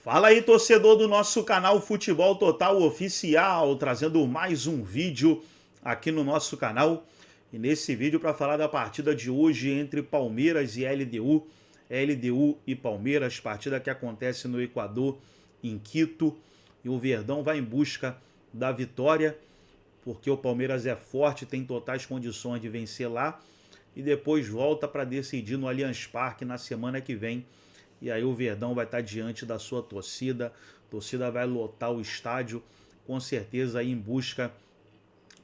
Fala aí, torcedor do nosso canal Futebol Total Oficial, trazendo mais um vídeo aqui no nosso canal. E nesse vídeo para falar da partida de hoje entre Palmeiras e LDU. LDU e Palmeiras, partida que acontece no Equador, em Quito. E o Verdão vai em busca da vitória, porque o Palmeiras é forte, tem totais condições de vencer lá. E depois volta para decidir no Allianz Parque na semana que vem. E aí o Verdão vai estar diante da sua torcida. A torcida vai lotar o estádio, com certeza aí em busca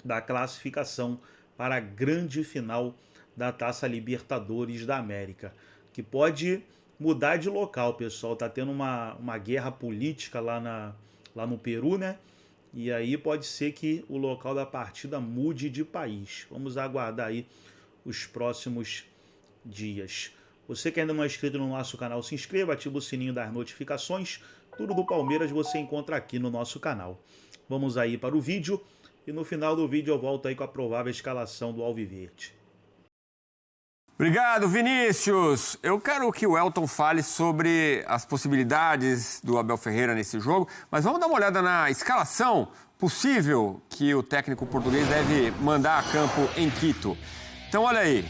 da classificação para a grande final da Taça Libertadores da América. Que pode mudar de local, pessoal. Tá tendo uma guerra política lá no Peru, né? E aí pode ser que o local da partida mude de país. Vamos aguardar aí os próximos dias. Você que ainda não é inscrito no nosso canal, se inscreva, ativa o sininho das notificações. Tudo do Palmeiras você encontra aqui no nosso canal. Vamos aí para o vídeo e no final do vídeo eu volto aí com a provável escalação do Alviverde. Obrigado, Vinícius. Eu quero que o Elton fale sobre as possibilidades do Abel Ferreira nesse jogo, mas vamos dar uma olhada na escalação possível que o técnico português deve mandar a campo em Quito. Então, olha aí.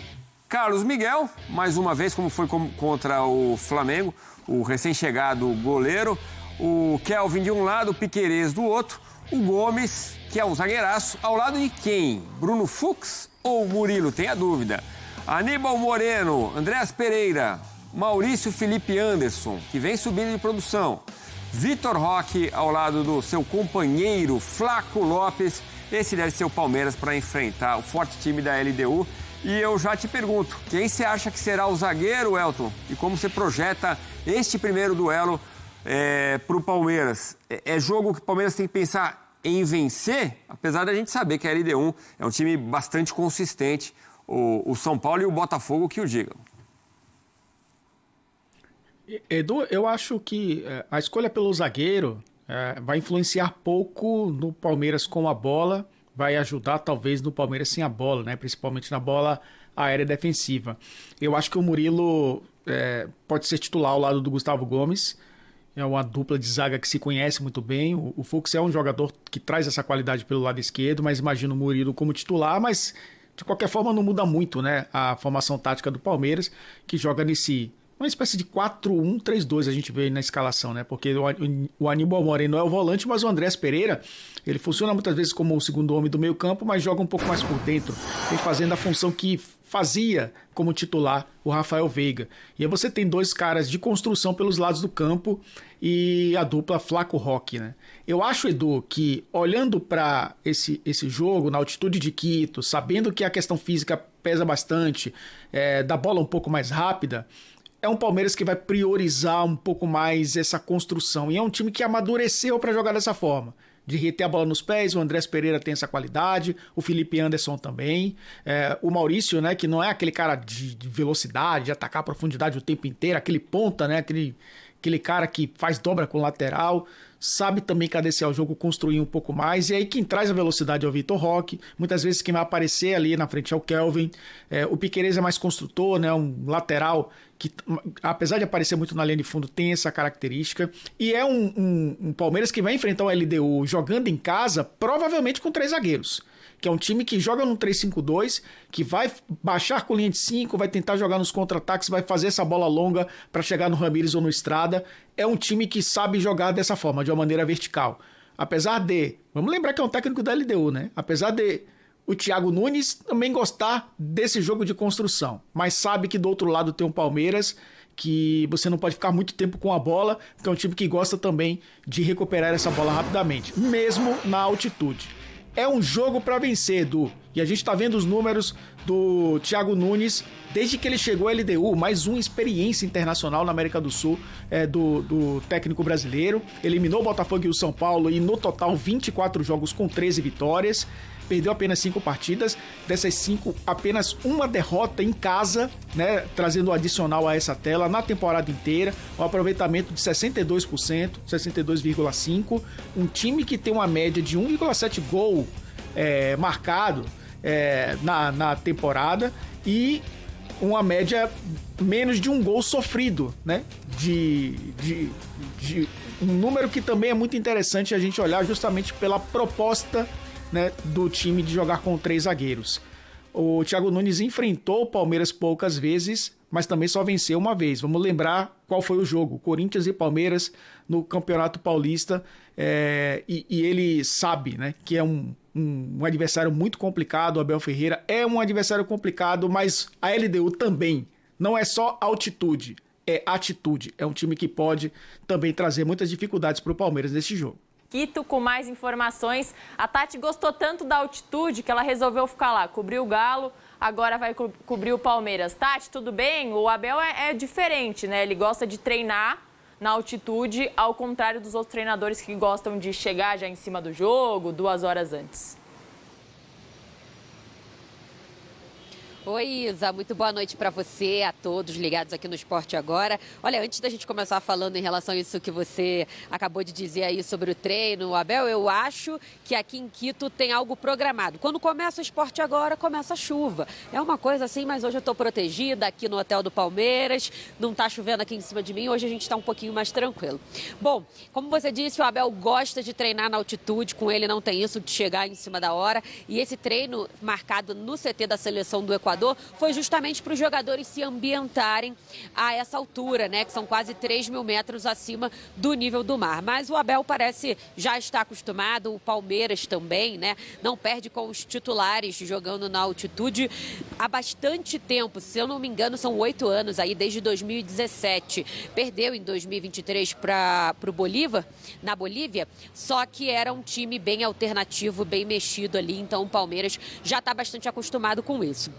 Carlos Miguel, mais uma vez, como foi contra o Flamengo, o recém-chegado goleiro. O Kelvin de um lado, o Piquerez do outro. O Gomes, que é um zagueiraço, ao lado de quem? Bruno Fux ou Murilo? Tem a dúvida. Aníbal Moreno, Andréas Pereira, Maurício Felipe Anderson, que vem subindo de produção. Vitor Roque ao lado do seu companheiro Flaco Lopes. Esse deve ser o Palmeiras para enfrentar o forte time da LDU. E eu já te pergunto, quem você acha que será o zagueiro, Elton? E como você projeta este primeiro duelo para o Palmeiras? É jogo que o Palmeiras tem que pensar em vencer? Apesar da gente saber que a LDU é um time bastante consistente. O São Paulo e o Botafogo que o digam. Edu, eu acho que a escolha pelo zagueiro vai influenciar pouco no Palmeiras com a bola. Vai ajudar talvez no Palmeiras sem a bola, né? Principalmente na bola aérea defensiva. Eu acho que o Murilo pode ser titular ao lado do Gustavo Gomes. É uma dupla de zaga que se conhece muito bem. O Fux é um jogador que traz essa qualidade pelo lado esquerdo, mas imagino o Murilo como titular, mas de qualquer forma não muda muito, né? A formação tática do Palmeiras, que joga uma espécie de 4-1-3-2 a gente vê aí na escalação, né? Porque o Aníbal Moreno é o volante, mas o Andréas Pereira, ele funciona muitas vezes como o segundo homem do meio campo, mas joga um pouco mais por dentro, vem fazendo a função que fazia como titular o Rafael Veiga. E aí você tem dois caras de construção pelos lados do campo e a dupla Flaco Roque, né? Eu acho, Edu, que olhando para esse jogo, na altitude de Quito, sabendo que a questão física pesa bastante, da bola um pouco mais rápida, é um Palmeiras que vai priorizar um pouco mais essa construção. E é um time que amadureceu para jogar dessa forma. De reter a bola nos pés, o Andréas Pereira tem essa qualidade, o Felipe Anderson também. O Maurício, né, que não é aquele cara de velocidade, de atacar a profundidade o tempo inteiro, aquele ponta, né, aquele cara que faz dobra com o lateral, sabe também cadenciar o jogo, construir um pouco mais. E aí quem traz a velocidade é o Vitor Roque. Muitas vezes quem vai aparecer ali na frente é o Kelvin. O Piquerez é mais construtor, né, um lateral que, apesar de aparecer muito na linha de fundo, tem essa característica. E é um Palmeiras que vai enfrentar o LDU jogando em casa, provavelmente com 3 zagueiros. Que é um time que joga no 3-5-2, que vai baixar com linha de 5, vai tentar jogar nos contra-ataques, vai fazer essa bola longa para chegar no Ramires ou no Estrada. É um time que sabe jogar dessa forma, de uma maneira vertical. Apesar de... Vamos lembrar que é um técnico da LDU, né? Apesar de o Thiago Nunes também gostar desse jogo de construção, mas sabe que do outro lado tem um Palmeiras que você não pode ficar muito tempo com a bola, que é um time que gosta também de recuperar essa bola rapidamente, mesmo na altitude. É um jogo para vencer, Edu. E a gente tá vendo os números do Thiago Nunes desde que ele chegou à LDU, mais uma experiência internacional na América do Sul do técnico brasileiro. Eliminou o Botafogo e o São Paulo e no total 24 jogos com 13 vitórias. Perdeu apenas 5 partidas, dessas 5, apenas uma derrota em casa, né, trazendo o adicional a essa tela na temporada inteira, um aproveitamento de 62%, 62,5%, um time que tem uma média de 1,7 gol marcado na temporada e uma média menos de um gol sofrido, né? De um número que também é muito interessante a gente olhar justamente pela proposta, né, do time de jogar com 3 zagueiros. O Thiago Nunes enfrentou o Palmeiras poucas vezes, mas também só venceu uma vez. Vamos lembrar qual foi o jogo: Corinthians e Palmeiras no Campeonato Paulista, e ele sabe, né, que é um adversário muito complicado. O Abel Ferreira é um adversário complicado, mas a LDU também. Não é só altitude, é atitude. É um time que pode também trazer muitas dificuldades para o Palmeiras nesse jogo. Quito com mais informações. A Tati gostou tanto da altitude que ela resolveu ficar lá, cobriu o Galo, agora vai cobrir o Palmeiras. Tati, tudo bem? O Abel é diferente, né? Ele gosta de treinar na altitude, ao contrário dos outros treinadores que gostam de chegar já em cima do jogo, 2 horas antes. Oi, Isa, muito boa noite para você, a todos ligados aqui no Esporte Agora. Olha, antes da gente começar falando em relação a isso que você acabou de dizer aí sobre o treino, Abel, eu acho que aqui em Quito tem algo programado. Quando começa o Esporte Agora, começa a chuva. É uma coisa assim, mas hoje eu estou protegida aqui no hotel do Palmeiras, não está chovendo aqui em cima de mim, hoje a gente está um pouquinho mais tranquilo. Bom, como você disse, o Abel gosta de treinar na altitude, com ele não tem isso de chegar em cima da hora, e esse treino marcado no CT da seleção do Equador foi justamente para os jogadores se ambientarem a essa altura, né, que são quase 3.000 metros acima do nível do mar. Mas o Abel parece já estar acostumado, o Palmeiras também, né, não perde com os titulares jogando na altitude há bastante tempo. Se eu não me engano, são 8 anos aí, desde 2017. Perdeu em 2023 para o Bolívar, na Bolívia, só que era um time bem alternativo, bem mexido ali, então o Palmeiras já está bastante acostumado com isso.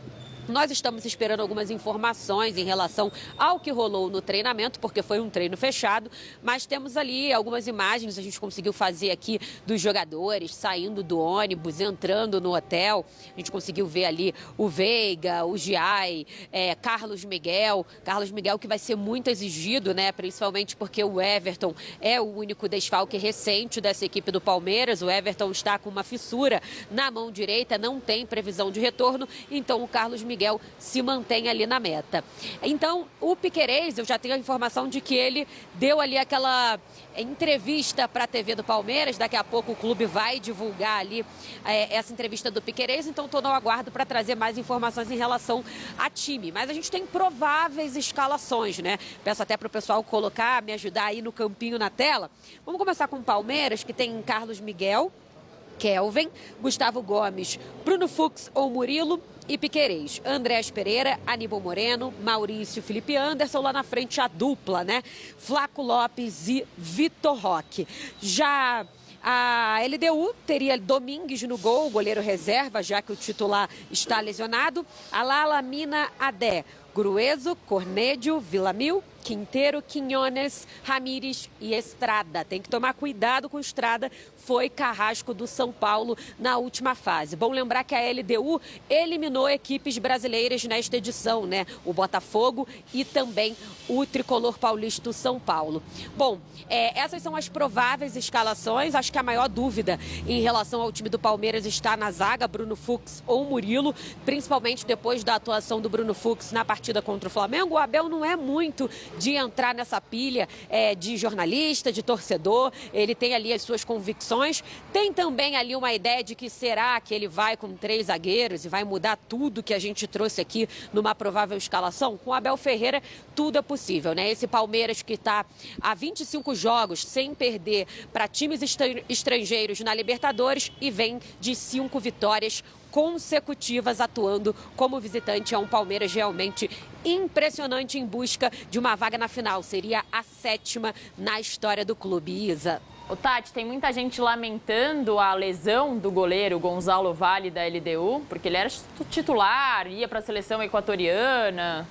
Nós estamos esperando algumas informações em relação ao que rolou no treinamento, porque foi um treino fechado, mas temos ali algumas imagens, a gente conseguiu fazer aqui dos jogadores saindo do ônibus, entrando no hotel. A gente conseguiu ver ali o Veiga, o Giai, Carlos Miguel que vai ser muito exigido, né? Principalmente porque o Everton é o único desfalque recente dessa equipe do Palmeiras. O Everton está com uma fissura na mão direita, não tem previsão de retorno, então o Carlos Miguel se mantém ali na meta. Então, o Piquerez, eu já tenho a informação de que ele deu ali aquela entrevista para a TV do Palmeiras. Daqui a pouco o clube vai divulgar ali essa entrevista do Piquerez, então estou no aguardo para trazer mais informações em relação a time. Mas a gente tem prováveis escalações, né? Peço até para o pessoal colocar, me ajudar aí no campinho na tela. Vamos começar com o Palmeiras, que tem Carlos Miguel, Kelvin, Gustavo Gomes, Bruno Fux ou Murilo e Piquerez. Andrés Pereira, Aníbal Moreno, Maurício, Felipe Anderson, lá na frente a dupla, né? Flaco Lopes e Vitor Roque. Já a LDU teria Domingues no gol, goleiro reserva, já que o titular está lesionado. Alala, Mina, Adé, Grueso, Cornédio, Villamil, Quinteiro, Quinhones, Ramírez e Estrada. Tem que tomar cuidado com Estrada, foi carrasco do São Paulo na última fase. Bom lembrar que a LDU eliminou equipes brasileiras nesta edição, né? O Botafogo e também o tricolor paulista São Paulo. Bom, essas são as prováveis escalações. Acho que a maior dúvida em relação ao time do Palmeiras está na zaga, Bruno Fux ou Murilo, principalmente depois da atuação do Bruno Fux na partida contra o Flamengo. O Abel não é muito de entrar nessa pilha de jornalista, de torcedor. Ele tem ali as suas convicções. Tem também ali uma ideia de que será que ele vai com 3 zagueiros e vai mudar tudo que a gente trouxe aqui numa provável escalação? Com o Abel Ferreira, tudo é possível, né? Esse Palmeiras que está há 25 jogos sem perder para times estrangeiros na Libertadores e vem de 5 vitórias consecutivas atuando como visitante. É um Palmeiras realmente impressionante em busca de uma vaga na final. Seria a 7ª na história do clube, Isa. Ô, Tati, tem muita gente lamentando a lesão do goleiro Gonzalo Valle da LDU, porque ele era titular, ia para a seleção equatoriana.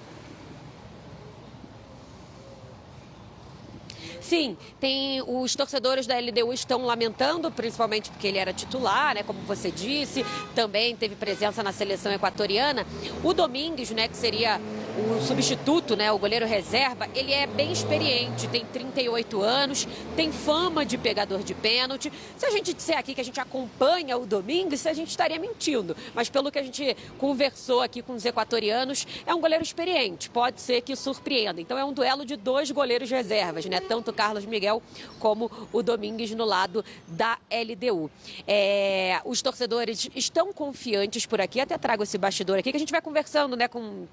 Sim, os torcedores da LDU estão lamentando, principalmente porque ele era titular, né, como você disse, também teve presença na seleção equatoriana. O Domingues, né, que seria o substituto, né, o goleiro reserva, ele é bem experiente, tem 38 anos, tem fama de pegador de pênalti. Se a gente disser aqui que a gente acompanha o Domingues, a gente estaria mentindo. Mas pelo que a gente conversou aqui com os equatorianos, é um goleiro experiente, pode ser que surpreenda. Então é um duelo de 2 goleiros reservas, né? Tanto o Carlos Miguel como o Domingues no lado da LDU. Os torcedores estão confiantes por aqui, até trago esse bastidor aqui, que a gente vai conversando, né, com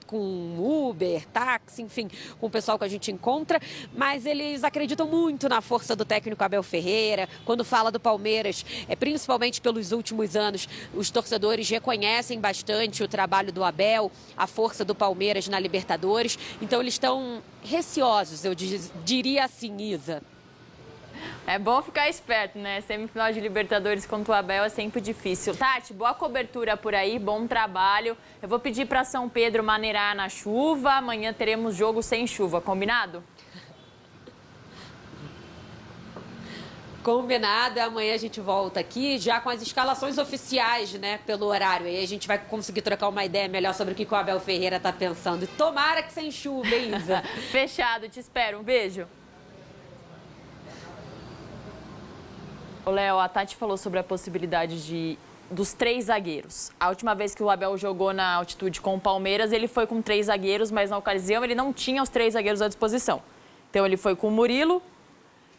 Uber, táxi, enfim, com o pessoal que a gente encontra, mas eles acreditam muito na força do técnico Abel Ferreira. Quando fala do Palmeiras, principalmente pelos últimos anos, os torcedores reconhecem bastante o trabalho do Abel, a força do Palmeiras na Libertadores, então eles estão receosos, eu diria assim, Isa. É bom ficar esperto, né? Semifinal de Libertadores contra o Abel é sempre difícil. Tati, boa cobertura por aí, bom trabalho. Eu vou pedir para São Pedro maneirar na chuva. Amanhã teremos jogo sem chuva, combinado? Combinado, amanhã a gente volta aqui já com as escalações oficiais, né, pelo horário. Aí a gente vai conseguir trocar uma ideia melhor sobre o que o Abel Ferreira tá pensando. E tomara que sem chuva, hein, Isa? Fechado, te espero. Um beijo. Ô, Léo, a Tati falou sobre a possibilidade dos 3 zagueiros. A última vez que o Abel jogou na altitude com o Palmeiras, ele foi com 3 zagueiros, mas na ocasião ele não tinha os 3 zagueiros à disposição. Então ele foi com o Murilo,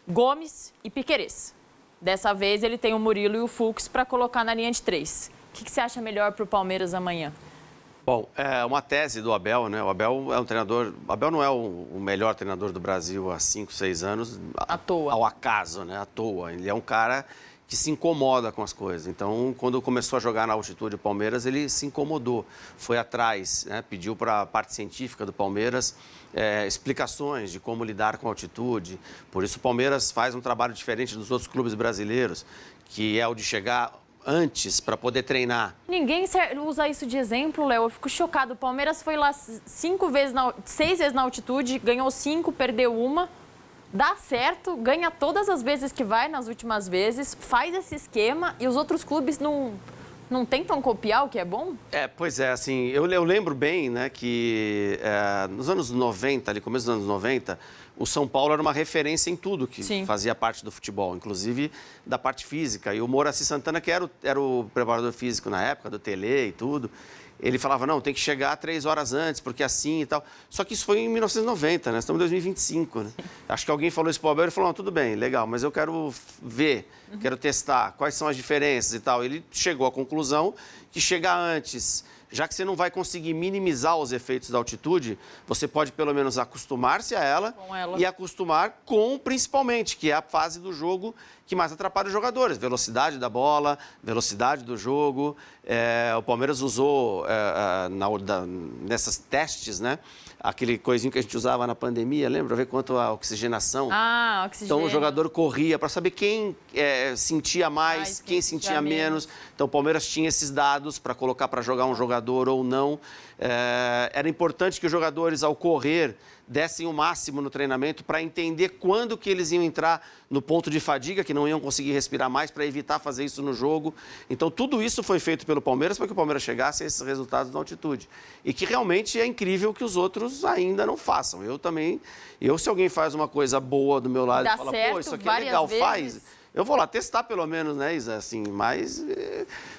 Gomes e Piquerez. Dessa vez ele tem o Murilo e o Fux para colocar na linha de 3. O que você acha melhor para o Palmeiras amanhã? Bom, é uma tese do Abel, né? O Abel é um treinador... O Abel não é o melhor treinador do Brasil há 5, 6 anos. À toa. Ao acaso, né? À toa. Ele é um cara que se incomoda com as coisas. Então, quando começou a jogar na altitude do Palmeiras, ele se incomodou. Foi atrás, né? Pediu para a parte científica do Palmeiras explicações de como lidar com a altitude. Por isso, o Palmeiras faz um trabalho diferente dos outros clubes brasileiros, que é o de chegar antes para poder treinar. Ninguém usa isso de exemplo, Léo. Eu fico chocado. O Palmeiras foi lá 6 vezes na altitude, ganhou 5, perdeu 1. Dá certo, ganha todas as vezes que vai, nas últimas vezes, faz esse esquema e os outros clubes não tentam copiar o que é bom? Pois é, assim, eu lembro bem, né, que nos anos 90, ali, começo dos anos 90, o São Paulo era uma referência em tudo que Sim. fazia parte do futebol, inclusive da parte física. E o Moraci Santana, que era o preparador físico na época, do Tele e tudo, ele falava, não, tem que chegar 3 horas antes, porque assim e tal. Só que isso foi em 1990, né? Estamos em 2025, né? Acho que alguém falou isso para o Abel e falou, não, tudo bem, legal, mas eu quero ver, quero testar quais são as diferenças e tal. Ele chegou à conclusão que chegar antes, já que você não vai conseguir minimizar os efeitos da altitude, você pode pelo menos acostumar-se a ela e acostumar com, principalmente, que é a fase do jogo que mais atrapalha os jogadores. Velocidade da bola, velocidade do jogo. O Palmeiras usou nessas testes, né? Aquele coisinho que a gente usava na pandemia, lembra? Ver quanto a oxigenação. Ah, oxigênio. Então o jogador corria para saber quem sentia mais, quem sentia menos. Então o Palmeiras tinha esses dados para colocar para jogar um jogador ou não. Era importante que os jogadores, ao correr, dessem o máximo no treinamento para entender quando que eles iam entrar no ponto de fadiga, que não iam conseguir respirar mais, para evitar fazer isso no jogo. Então, tudo isso foi feito pelo Palmeiras para que o Palmeiras chegasse a esses resultados na altitude. E que realmente é incrível que os outros ainda não façam. Se alguém faz uma coisa boa do meu lado e fala, pô, isso aqui é legal, faz... Eu vou lá testar pelo menos, né, Isa? Assim, mas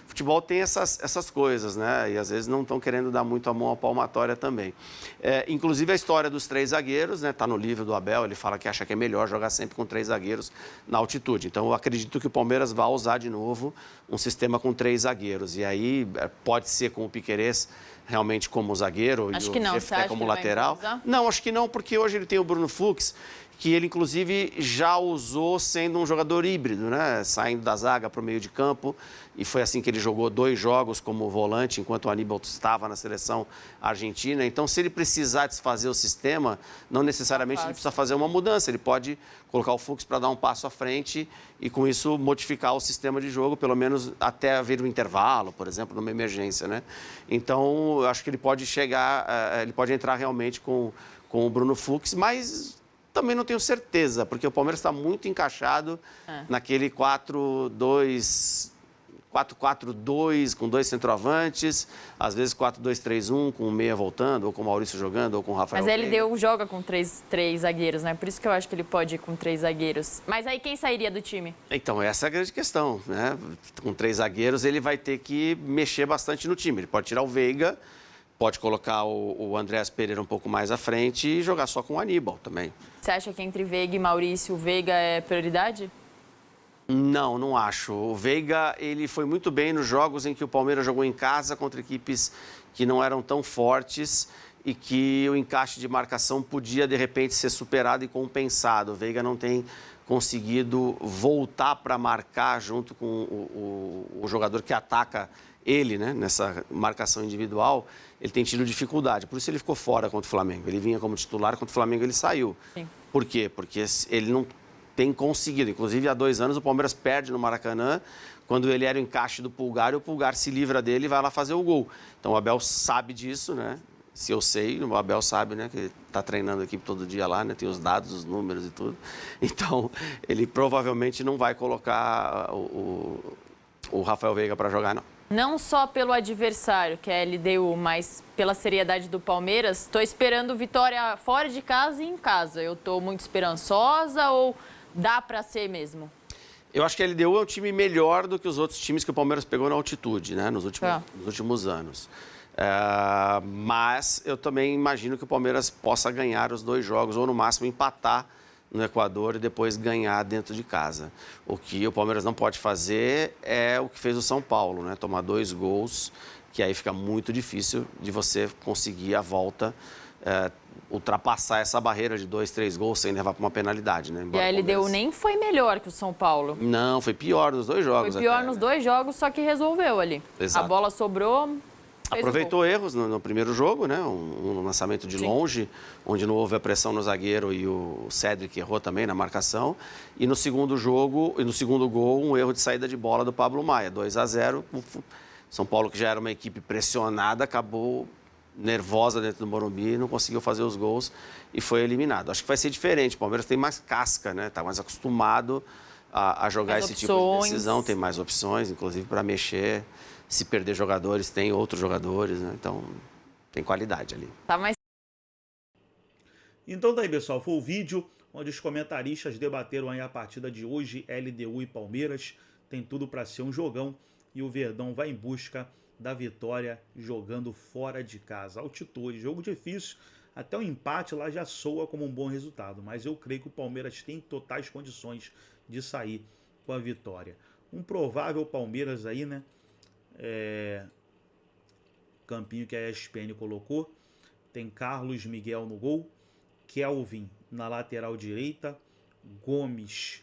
futebol tem essas coisas, né? E às vezes não estão querendo dar muito a mão à palmatória também. Inclusive a história dos 3 zagueiros, né? Está no livro do Abel, ele fala que acha que é melhor jogar sempre com 3 zagueiros na altitude. Então eu acredito que o Palmeiras vai usar de novo um sistema com 3 zagueiros. E aí pode ser com o Piquerez realmente como zagueiro acho e que não, o Jefté como lateral. Não, acho que não, porque hoje ele tem o Bruno Fux, que ele, inclusive, já usou sendo um jogador híbrido, né? Saindo da zaga para o meio de campo. E foi assim que ele jogou 2 jogos como volante, enquanto o Aníbal estava na seleção argentina. Então, se ele precisar desfazer o sistema, não necessariamente ele precisa fazer uma mudança. Ele pode colocar o Fux para dar um passo à frente e, com isso, modificar o sistema de jogo, pelo menos até haver um intervalo, por exemplo, numa emergência, né? Então, eu acho que ele pode ele pode entrar realmente com o Bruno Fux, mas... Também não tenho certeza, porque o Palmeiras está muito encaixado naquele 4-2-3-1, 4-4-2, com 2 centroavantes, às vezes 4-2-3-1, com o meia voltando, ou com o Maurício jogando, ou com o Rafael Mas a Veiga. LDU joga com três zagueiros, né? Por isso que eu acho que ele pode ir com 3 zagueiros. Mas aí quem sairia do time? Então, essa é a grande questão, né? Com 3 zagueiros, ele vai ter que mexer bastante no time. Ele pode tirar o Veiga, pode colocar o Andréas Pereira um pouco mais à frente e jogar só com o Aníbal também. Você acha que entre Veiga e Maurício, o Veiga é prioridade? Não, não acho. O Veiga, ele foi muito bem nos jogos em que o Palmeiras jogou em casa contra equipes que não eram tão fortes e que o encaixe de marcação podia, de repente, ser superado e compensado. O Veiga não tem conseguido voltar para marcar junto com o jogador que ataca ele, né, nessa marcação individual. Ele tem tido dificuldade. Por isso ele ficou fora contra o Flamengo. Ele vinha como titular, contra o Flamengo ele saiu. Sim. Por quê? Porque ele não tem conseguido. Inclusive, há 2 anos, o Palmeiras perde no Maracanã, quando ele era o encaixe do Pulgar, e o Pulgar se livra dele e vai lá fazer o gol. Então, o Abel sabe disso, né? Se eu sei, o Abel sabe, né? Que ele está treinando a equipe todo dia lá, né? Tem os dados, os números e tudo. Então, ele provavelmente não vai colocar o Rafael Veiga para jogar, não. Não só pelo adversário, que é a LDU, mas pela seriedade do Palmeiras. Estou esperando vitória fora de casa e em casa. Eu estou muito esperançosa ou dá para ser mesmo? Eu acho que a LDU é um time melhor do que os outros times que o Palmeiras pegou na altitude, né? Nos últimos anos. Mas eu também imagino que o Palmeiras possa ganhar os 2 jogos, ou no máximo empatar no Equador e depois ganhar dentro de casa. O que o Palmeiras não pode fazer é o que fez o São Paulo, né? Tomar 2 gols, que aí fica muito difícil de você conseguir a volta, ultrapassar essa barreira de 2, 3 gols sem levar para uma penalidade, né? Embora e a LDU nem foi melhor que o São Paulo. Não, foi pior nos 2 jogos. Foi pior até, nos né? 2 jogos, só que resolveu ali. Exato. A bola sobrou. Aproveitou erros no primeiro jogo, né? Um lançamento de longe, onde não houve a pressão no zagueiro e o Cédric errou também na marcação. E no segundo jogo, e no segundo gol, um erro de saída de bola do Pablo Maia, 2-0. O São Paulo, que já era uma equipe pressionada, acabou nervosa dentro do Morumbi, não conseguiu fazer os gols e foi eliminado. Acho que vai ser diferente. O Palmeiras tem mais casca, né? Está mais acostumado a jogar mais esse opções. tipo de decisão, tem mais opções, inclusive para mexer. Se perder jogadores, tem outros jogadores, né? Então tem qualidade ali. Tá mais. Então daí, pessoal, foi o vídeo onde os comentaristas debateram aí a partida de hoje, LDU e Palmeiras. Tem tudo para ser um jogão e o Verdão vai em busca da vitória jogando fora de casa. Altitude, jogo difícil, até o empate lá já soa como um bom resultado, mas eu creio que o Palmeiras tem totais condições de sair com a vitória. Um provável Palmeiras aí, né? Campinho que a ESPN colocou, tem Carlos Miguel no gol, Kelvin na lateral direita, Gomes,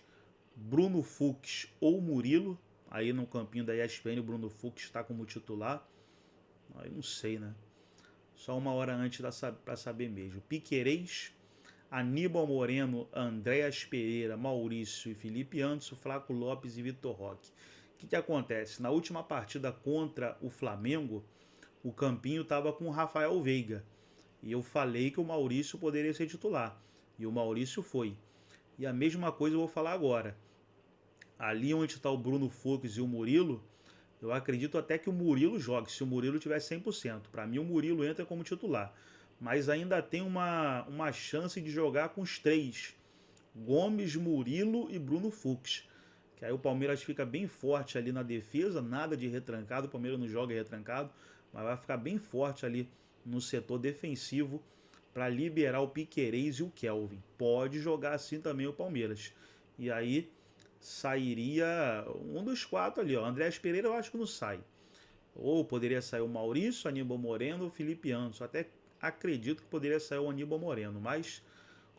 Bruno Fux ou Murilo. Aí no campinho da ESPN o Bruno Fux está como titular. Aí não sei, né? Só uma hora antes para saber mesmo. Piquerez, Aníbal Moreno, Andréas Pereira, Maurício e Felipe Anderson, Flaco Lopes e Vitor Roque. O que acontece? Na última partida contra o Flamengo, o Campinho estava com o Rafael Veiga. E eu falei que o Maurício poderia ser titular. E o Maurício foi. E a mesma coisa eu vou falar agora. Ali onde está o Bruno Fux e o Murilo, eu acredito até que o Murilo jogue, se o Murilo tiver 100%. Para mim o Murilo entra como titular. Mas ainda tem uma chance de jogar com os 3. Gomes, Murilo e Bruno Fux. Que aí o Palmeiras fica bem forte ali na defesa, nada de retrancado, o Palmeiras não joga retrancado, mas vai ficar bem forte ali no setor defensivo para liberar o Piquerez e o Kelvin. Pode jogar assim também o Palmeiras. E aí sairia um dos 4 ali, ó. Andréas Pereira eu acho que não sai. Ou poderia sair o Maurício, Aníbal Moreno ou Felipe Anderson. Até acredito que poderia sair o Aníbal Moreno, mas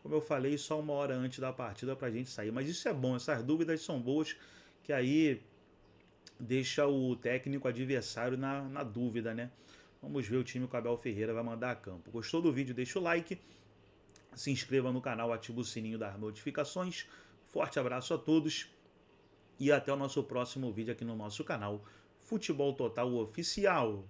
como eu falei, só uma hora antes da partida para a gente sair. Mas isso é bom, essas dúvidas são boas, que aí deixa o técnico adversário na dúvida, né? Vamos ver o time que o Abel Ferreira vai mandar a campo. Gostou do vídeo? Deixa o like, se inscreva no canal, ativa o sininho das notificações. Forte abraço a todos e até o nosso próximo vídeo aqui no nosso canal Futebol Total Oficial.